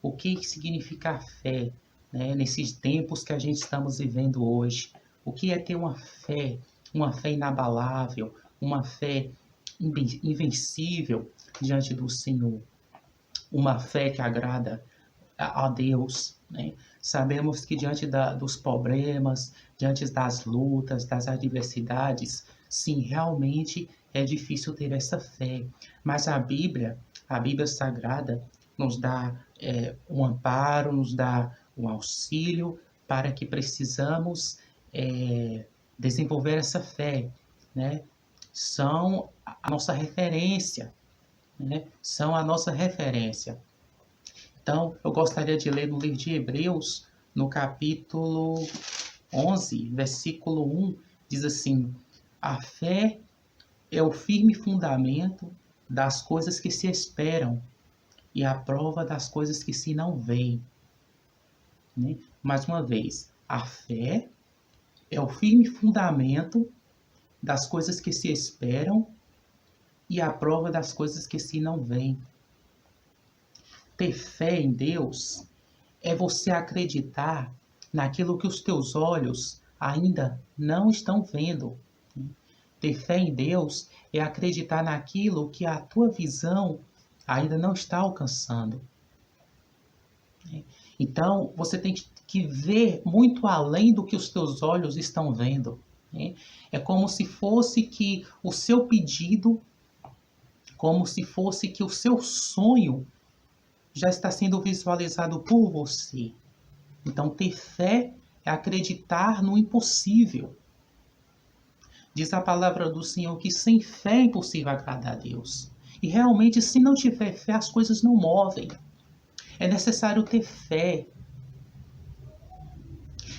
O que significa a fé, né, nesses tempos que a gente estamos vivendo hoje? O que é ter uma fé inabalável, uma fé invencível diante do Senhor? Uma fé que agrada a Deus, né? Sabemos que diante dos problemas, diante das lutas, das adversidades, sim, realmente é difícil ter essa fé. Mas a Bíblia Sagrada, nos dá um amparo, nos dá um auxílio para que precisamos desenvolver essa fé, né? São a nossa referência, né? São a nossa referência. Então, eu gostaria de ler no livro de Hebreus, no capítulo 11, versículo 1, diz assim: a fé é o firme fundamento das coisas que se esperam e a prova das coisas que se não veem. Né? Mais uma vez, a fé é o firme fundamento das coisas que se esperam e a prova das coisas que se não veem. Ter fé em Deus é você acreditar naquilo que os teus olhos ainda não estão vendo. Ter fé em Deus é acreditar naquilo que a tua visão ainda não está alcançando. Então, você tem que ver muito além do que os teus olhos estão vendo. É como se fosse que o seu pedido, como se fosse que o seu sonho já está sendo visualizado por você. Então, ter fé é acreditar no impossível. Diz a palavra do Senhor que sem fé é impossível agradar a Deus. E realmente, se não tiver fé, as coisas não movem. É necessário ter fé.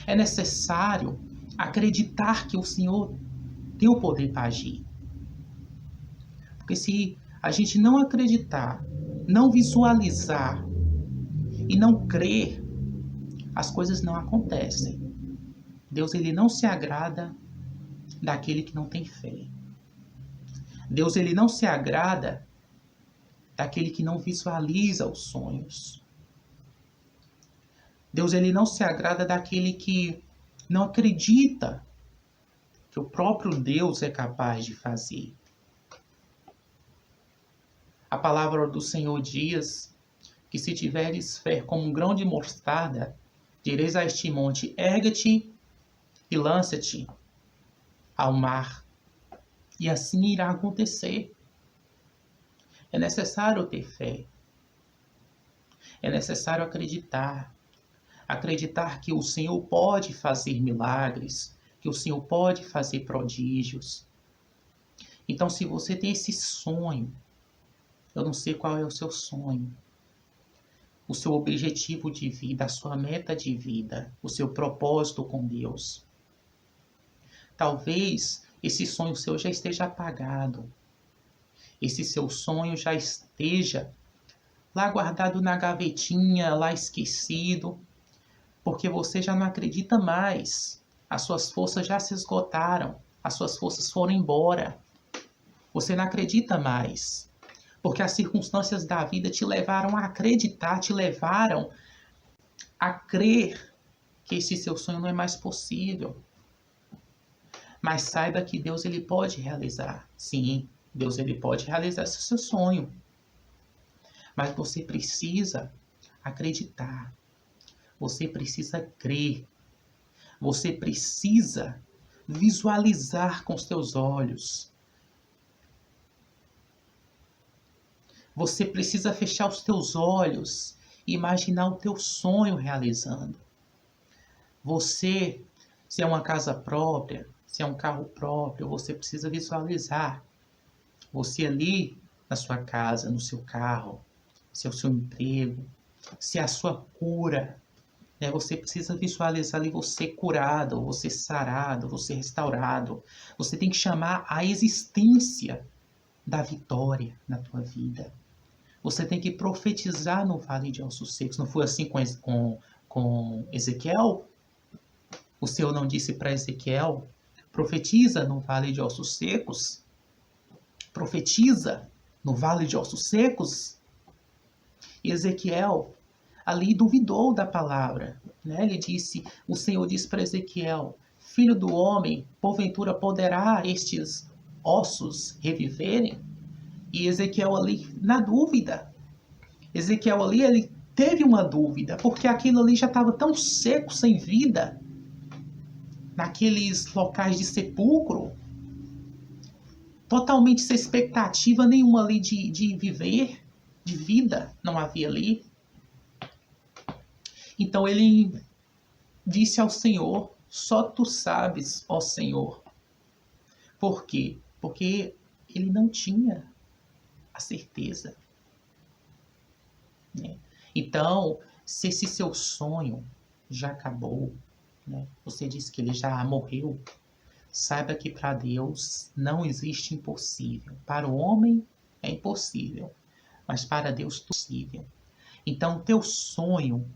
É necessário acreditar que o Senhor tem o poder para agir. Porque se a gente não acreditar, não visualizar e não crer, as coisas não acontecem. Deus, ele não se agrada daquele que não tem fé. Deus, ele não se agrada daquele que não visualiza os sonhos. Deus, ele não se agrada daquele que não acredita que o próprio Deus é capaz de fazer. A palavra do Senhor diz que se tiveres fé como um grão de mostarda, direis a este monte, ergue-te e lança-te ao mar. E assim irá acontecer. É necessário ter fé. É necessário acreditar. Acreditar que o Senhor pode fazer milagres, que o Senhor pode fazer prodígios. Então, se você tem esse sonho, eu não sei qual é o seu sonho, o seu objetivo de vida, a sua meta de vida, o seu propósito com Deus. Talvez esse sonho seu já esteja apagado. Esse seu sonho já esteja lá guardado na gavetinha, lá esquecido, porque você já não acredita mais. As suas forças já se esgotaram, as suas forças foram embora. Você não acredita mais, porque as circunstâncias da vida te levaram a acreditar, te levaram a crer que esse seu sonho não é mais possível. Mas saiba que Deus, ele pode realizar. Sim, Deus, ele pode realizar esse seu sonho. Mas você precisa acreditar. Você precisa crer. Você precisa visualizar com os teus olhos. Você precisa fechar os teus olhos e imaginar o teu sonho realizando. Você, se é uma casa própria, se é um carro próprio, você precisa visualizar. Você ali na sua casa, no seu carro, se é o seu emprego, se é a sua cura. Né? Você precisa visualizar ali você curado, você sarado, você restaurado. Você tem que chamar a existência da vitória na tua vida. Você tem que profetizar no vale de ossos secos. Não foi assim com Ezequiel? O Senhor não disse para Ezequiel, profetiza no vale de ossos secos? Profetiza no vale de ossos secos? E Ezequiel, ali duvidou da palavra, né? Ele disse, o Senhor disse para Ezequiel, filho do homem, porventura poderá estes ossos reviverem? E Ezequiel ali, na dúvida, Ezequiel ali, ele teve uma dúvida, porque aquilo ali já estava tão seco, sem vida, naqueles locais de sepulcro, totalmente sem expectativa nenhuma ali de viver, de vida, não havia ali. Então ele disse ao Senhor, só tu sabes, ó Senhor. Por quê? Porque ele não tinha a certeza, né? Então, se esse seu sonho já acabou, né? Você disse que ele já morreu, saiba que para Deus não existe impossível. Para o homem é impossível, mas para Deus tudo é possível. Então, teu sonho,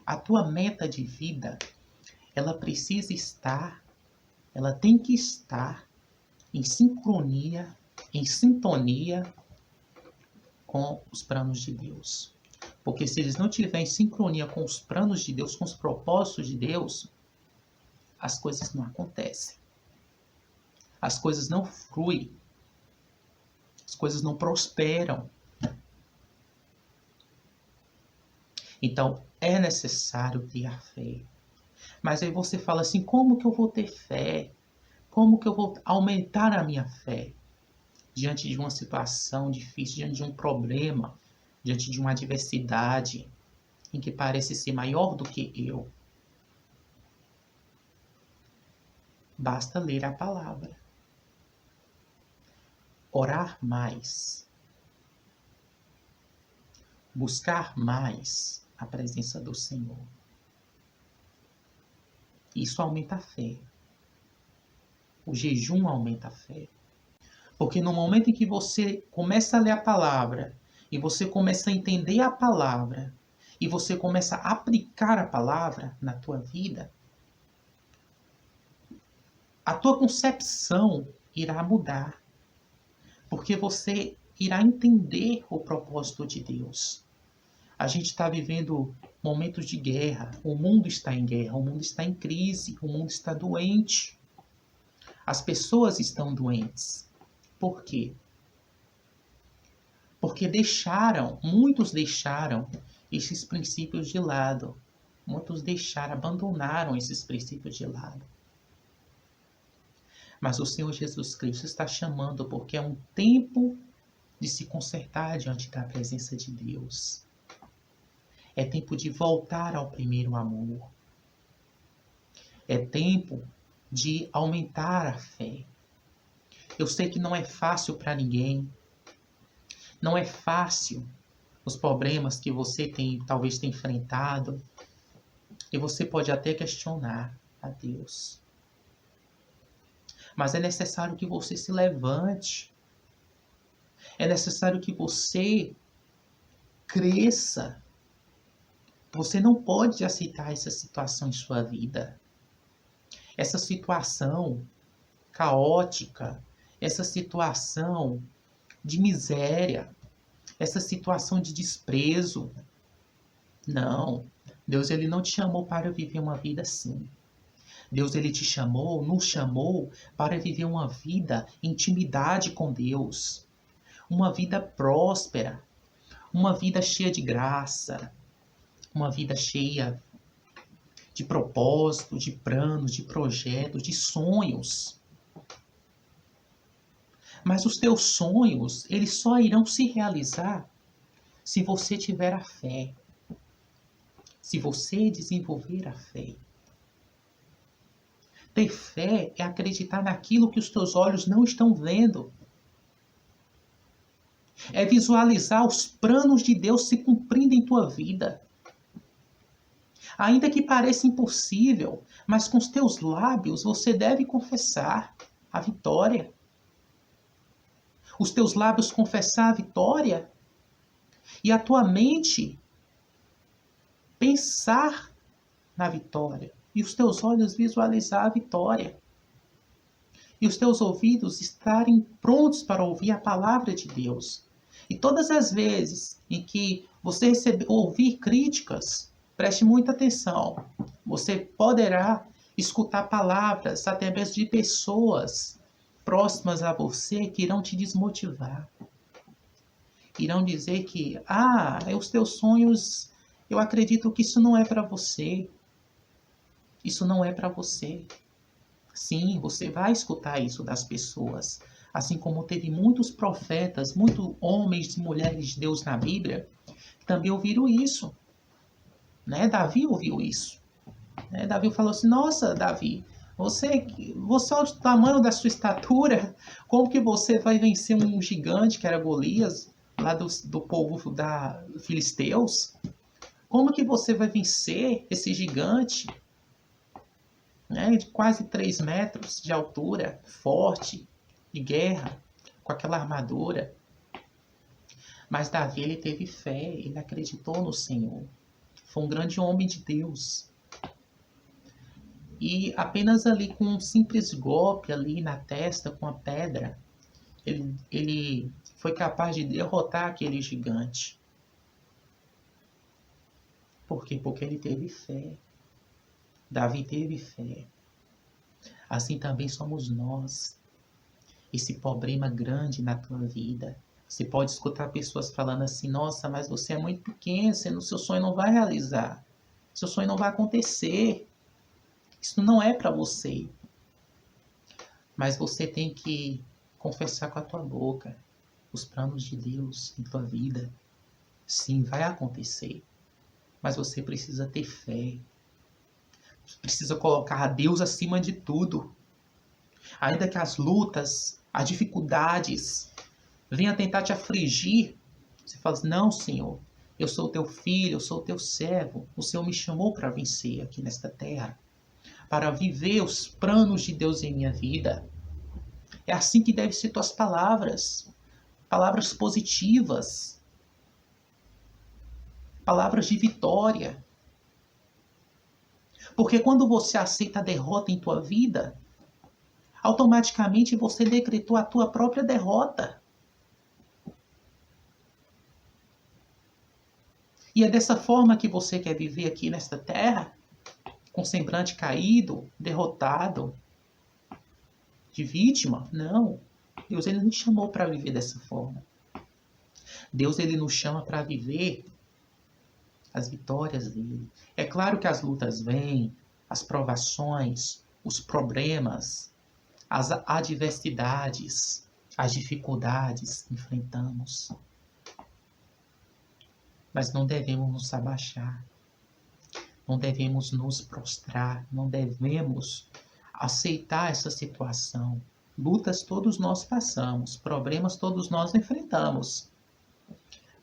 a tua meta de vida, ela precisa estar, ela tem que estar em sincronia, em sintonia com os planos de Deus. Porque se eles não tiverem sincronia com os planos de Deus, com os propósitos de Deus, as coisas não acontecem. As coisas não fluem. As coisas não prosperam. Então, é necessário ter a fé. Mas aí você fala assim, como que eu vou ter fé? Como que eu vou aumentar a minha fé? Diante de uma situação difícil, diante de um problema, diante de uma adversidade em que parece ser maior do que eu. Basta ler a palavra. Orar mais. Buscar mais a presença do Senhor. Isso aumenta a fé. O jejum aumenta a fé. Porque no momento em que você começa a ler a palavra, e você começa a entender a palavra, e você começa a aplicar a palavra na tua vida, a tua concepção irá mudar. Porque você irá entender o propósito de Deus. A gente está vivendo momentos de guerra. O mundo está em guerra, o mundo está em crise, o mundo está doente. As pessoas estão doentes. Por quê? Porque muitos deixaram esses princípios de lado. Muitos abandonaram esses princípios de lado. Mas o Senhor Jesus Cristo está chamando porque é um tempo de se consertar diante da presença de Deus. É tempo de voltar ao primeiro amor. É tempo de aumentar a fé. Eu sei que não é fácil para ninguém. Não é fácil os problemas que você talvez tenha enfrentado. E você pode até questionar a Deus. Mas é necessário que você se levante. É necessário que você cresça. Você não pode aceitar essa situação em sua vida. Essa situação caótica, essa situação de miséria, essa situação de desprezo. Não. Deus ele não te chamou para viver uma vida assim. Deus ele nos chamou para viver uma vida em intimidade com Deus. Uma vida próspera, uma vida cheia de graça, uma vida cheia de propósito, de planos, de projetos, de sonhos. Mas os teus sonhos, eles só irão se realizar se você tiver a fé. Se você desenvolver a fé. Ter fé é acreditar naquilo que os teus olhos não estão vendo. É visualizar os planos de Deus se cumprindo em tua vida. Ainda que pareça impossível, mas com os teus lábios você deve confessar a vitória. Os teus lábios confessar a vitória e a tua mente pensar na vitória. E os teus olhos visualizar a vitória. E os teus ouvidos estarem prontos para ouvir a palavra de Deus. E todas as vezes em que você ouvir críticas, preste muita atenção. Você poderá escutar palavras até mesmo de pessoas próximas a você que irão te desmotivar. Irão dizer que, os teus sonhos, eu acredito que isso não é para você. Isso não é para você. Sim, você vai escutar isso das pessoas. Assim como teve muitos profetas, muitos homens e mulheres de Deus na Bíblia, que também ouviram isso. Né? Davi ouviu isso. Né? Davi falou assim, nossa, Davi, você olha o tamanho da sua estatura, como que você vai vencer um gigante que era Golias, lá do povo da Filisteus? Como que você vai vencer esse gigante, né, de quase 3 metros de altura, forte, de guerra, com aquela armadura? Mas Davi, ele teve fé, ele acreditou no Senhor. Foi um grande homem de Deus. E apenas ali com um simples golpe ali na testa com a pedra, ele foi capaz de derrotar aquele gigante. Por quê? Porque ele teve fé. Davi teve fé. Assim também somos nós. Esse problema grande na tua vida. Você pode escutar pessoas falando assim, nossa, mas você é muito pequeno, seu sonho não vai realizar. Seu sonho não vai acontecer. Isso não é para você. Mas você tem que confessar com a tua boca os planos de Deus em tua vida. Sim, vai acontecer. Mas você precisa ter fé. Você precisa colocar a Deus acima de tudo. Ainda que as lutas, as dificuldades venham tentar te afligir, você fala assim, não, Senhor, eu sou teu filho, eu sou teu servo. O Senhor me chamou para vencer aqui nesta terra, para viver os planos de Deus em minha vida. É assim que devem ser tuas palavras. Palavras positivas. Palavras de vitória. Porque quando você aceita a derrota em tua vida, automaticamente você decretou a tua própria derrota. E é dessa forma que você quer viver aqui nesta terra? Com semblante caído, derrotado, de vítima? Não. Deus, ele não te chamou para viver dessa forma. Deus, ele nos chama para viver as vitórias dele. É claro que as lutas vêm, as provações, os problemas, as adversidades, as dificuldades enfrentamos. Mas não devemos nos abaixar. Não devemos nos prostrar. Não devemos aceitar essa situação. Lutas todos nós passamos. Problemas todos nós enfrentamos.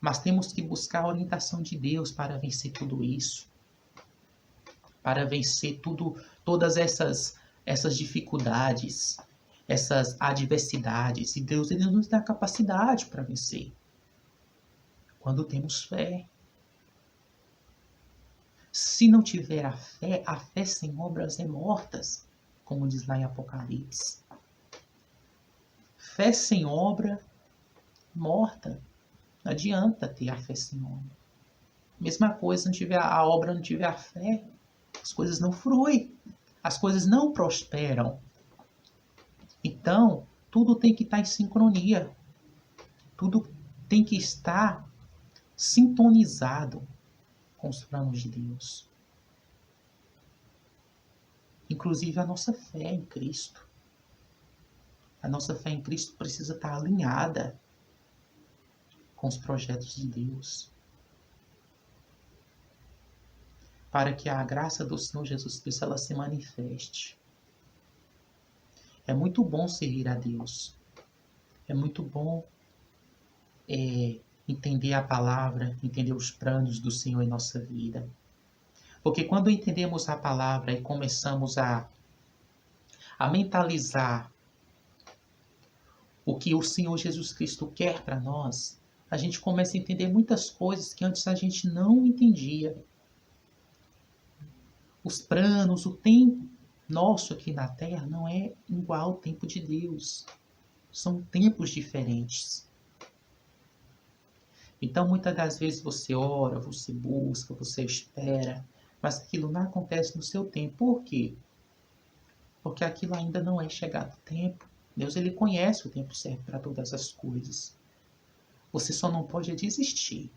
Mas temos que buscar a orientação de Deus para vencer tudo isso. Para vencer todas essas dificuldades, essas adversidades. E Deus, ele nos dá capacidade para vencer. Quando temos fé. Se não tiver a fé sem obras é mortas, como diz lá em Apocalipse. Fé sem obra, morta. Não adianta ter a fé sem obra. Mesma coisa, não tiver a obra, não tiver a fé, as coisas não fluem, as coisas não prosperam. Então, tudo tem que estar em sincronia. Tudo tem que estar sintonizado com os planos de Deus. Inclusive a nossa fé em Cristo. A nossa fé em Cristo precisa estar alinhada com os projetos de Deus. Para que a graça do Senhor Jesus Cristo ela se manifeste. É muito bom servir a Deus. É muito bom entender a palavra, entender os planos do Senhor em nossa vida. Porque quando entendemos a palavra e começamos a mentalizar o que o Senhor Jesus Cristo quer para nós, a gente começa a entender muitas coisas que antes a gente não entendia. Os planos, o tempo nosso aqui na Terra não é igual ao tempo de Deus. São tempos diferentes. Então, muitas das vezes você ora, você busca, você espera, mas aquilo não acontece no seu tempo. Por quê? Porque aquilo ainda não é chegado o tempo. Deus, ele conhece o tempo certo para todas as coisas. Você só não pode desistir.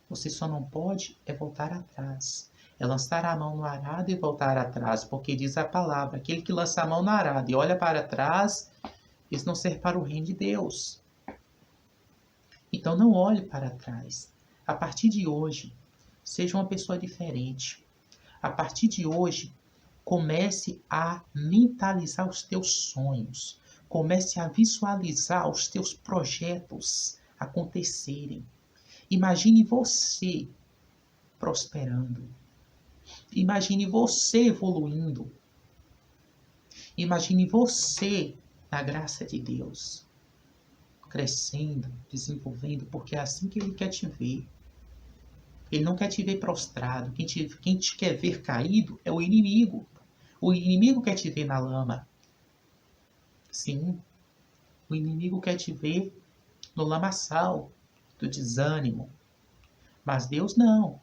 Você só não pode voltar atrás. É lançar a mão no arado e voltar atrás, porque diz a palavra, aquele que lança a mão no arado e olha para trás, isso não serve para o reino de Deus. Então não olhe para trás. A partir de hoje, seja uma pessoa diferente. A partir de hoje, comece a mentalizar os teus sonhos. Comece a visualizar os teus projetos acontecerem. Imagine você prosperando. Imagine você evoluindo. Imagine você na graça de Deus, crescendo, desenvolvendo, porque é assim que Ele quer te ver. Ele não quer te ver prostrado. Quem te quer ver caído é o inimigo. O inimigo quer te ver na lama. Sim, o inimigo quer te ver no lamaçal do desânimo. Mas Deus não.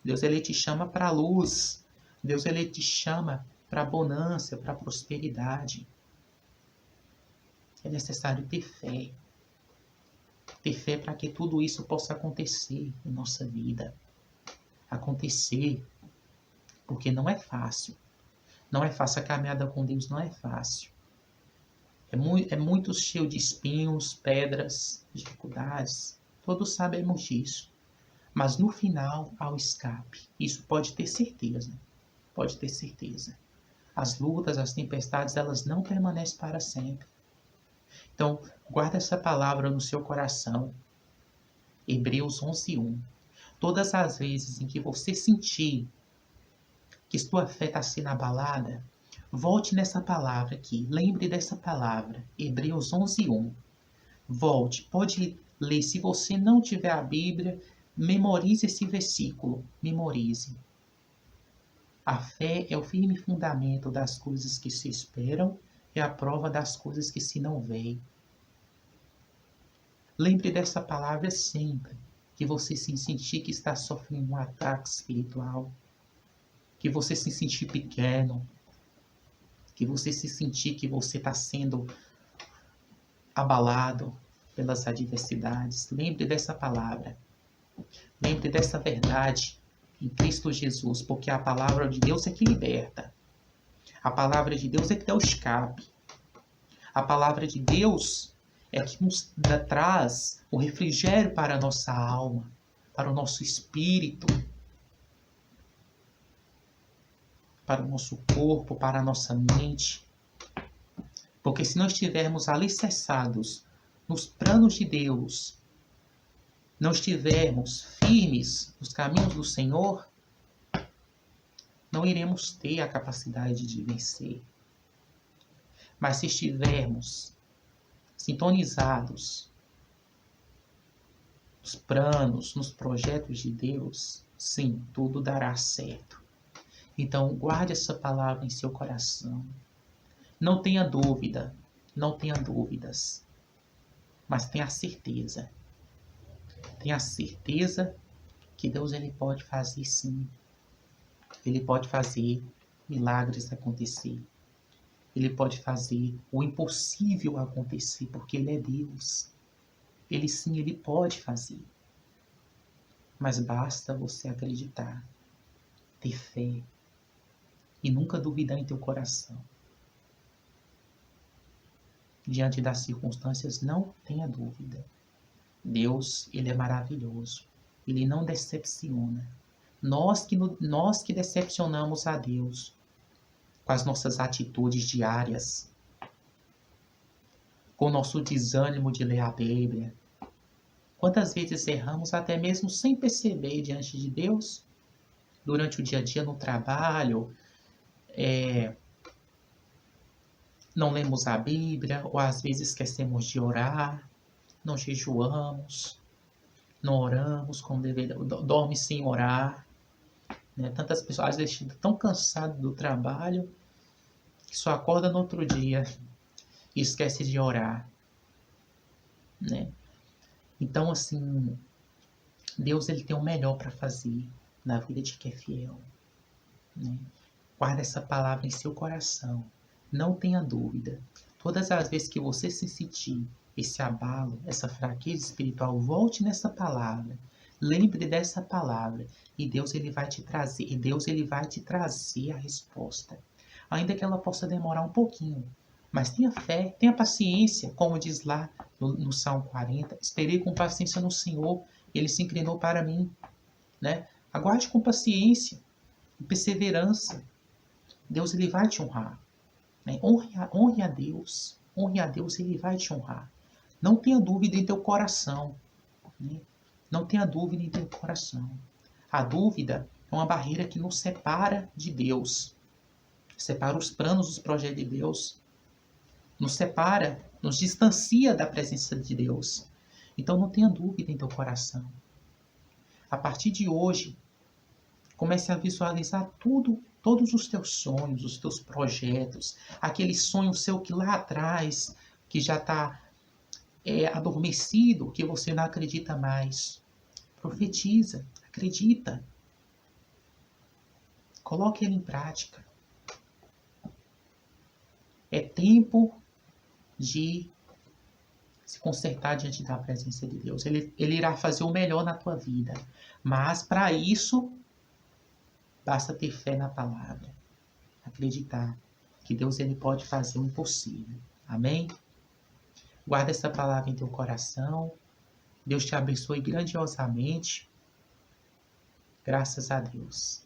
Deus, ele te chama para a luz. Deus, ele te chama para a bonança, para a prosperidade. É necessário ter fé. Ter fé para que tudo isso possa acontecer em nossa vida. Acontecer, porque não é fácil. Não é fácil, a caminhada com Deus não é fácil. É muito cheio de espinhos, pedras, dificuldades. Todos sabemos disso. Mas no final há o escape. Isso pode ter certeza. Pode ter certeza. As lutas, as tempestades, elas não permanecem para sempre. Então, guarda essa palavra no seu coração. Hebreus 11:1. Todas as vezes em que você sentir que sua fé está sendo abalada, volte nessa palavra aqui. Lembre dessa palavra. Hebreus 11:1. Volte. Pode ler. Se você não tiver a Bíblia, memorize esse versículo. Memorize. A fé é o firme fundamento das coisas que se esperam e a prova das coisas que se não veem. Lembre dessa palavra sempre que você se sentir que está sofrendo um ataque espiritual, que você se sentir pequeno, que você se sentir que você está sendo abalado pelas adversidades. Lembre dessa palavra. Lembre dessa verdade em Cristo Jesus, porque a palavra de Deus é que liberta. A palavra de Deus é que dá o escape. A palavra de Deus é que nos traz o refrigério para a nossa alma, para o nosso espírito, para o nosso corpo, para a nossa mente. Porque se nós estivermos alicerçados nos planos de Deus, não estivermos firmes nos caminhos do Senhor, não iremos ter a capacidade de vencer. Mas se estivermos sintonizados nos planos, nos projetos de Deus, sim, tudo dará certo. Então, guarde essa palavra em seu coração. Não tenha dúvida, não tenha dúvidas, mas tenha certeza. Tenha certeza que Deus, ele pode fazer sim. Ele pode fazer milagres acontecer. Ele pode fazer o impossível acontecer, porque Ele é Deus. Ele sim, Ele pode fazer. Mas basta você acreditar, ter fé e nunca duvidar em teu coração. Diante das circunstâncias, não tenha dúvida. Deus, Ele é maravilhoso. Ele não decepciona. Nós que decepcionamos a Deus com as nossas atitudes diárias, com o nosso desânimo de ler a Bíblia. Quantas vezes erramos até mesmo sem perceber diante de Deus? Durante o dia a dia no trabalho, não lemos a Bíblia, ou às vezes esquecemos de orar, não jejuamos, não oramos como deveria, dorme sem orar. Né? Tantas pessoas às vezes estão tão cansadas do trabalho que só acorda no outro dia e esquece de orar. Né? Então, assim, Deus ele tem o melhor para fazer na vida de quem é fiel, né? Guarda essa palavra em seu coração. Não tenha dúvida. Todas as vezes que você se sentir esse abalo, essa fraqueza espiritual, volte nessa palavra. Lembre dessa palavra e Deus ele vai te trazer, a resposta. Ainda que ela possa demorar um pouquinho, mas tenha fé, tenha paciência, como diz lá no Salmo 40, esperei com paciência no Senhor, ele se inclinou para mim, né? Aguarde com paciência e perseverança. Deus ele vai te honrar, né? Honre a Deus, ele vai te honrar. Não tenha dúvida em teu coração, né? Não tenha dúvida em teu coração. A dúvida é uma barreira que nos separa de Deus, separa os planos, os projetos de Deus, nos separa, nos distancia da presença de Deus. Então não tenha dúvida em teu coração. A partir de hoje, comece a visualizar todos os teus sonhos, os teus projetos, aquele sonho seu que lá atrás, que já está adormecido, que você não acredita mais. Profetiza, acredita. Coloque ele em prática. É tempo de se consertar diante da presença de Deus. Ele irá fazer o melhor na tua vida. Mas para isso, basta ter fé na palavra. Acreditar que Deus ele pode fazer o impossível. Amém? Guarda essa palavra em teu coração. Deus te abençoe grandiosamente. Graças a Deus.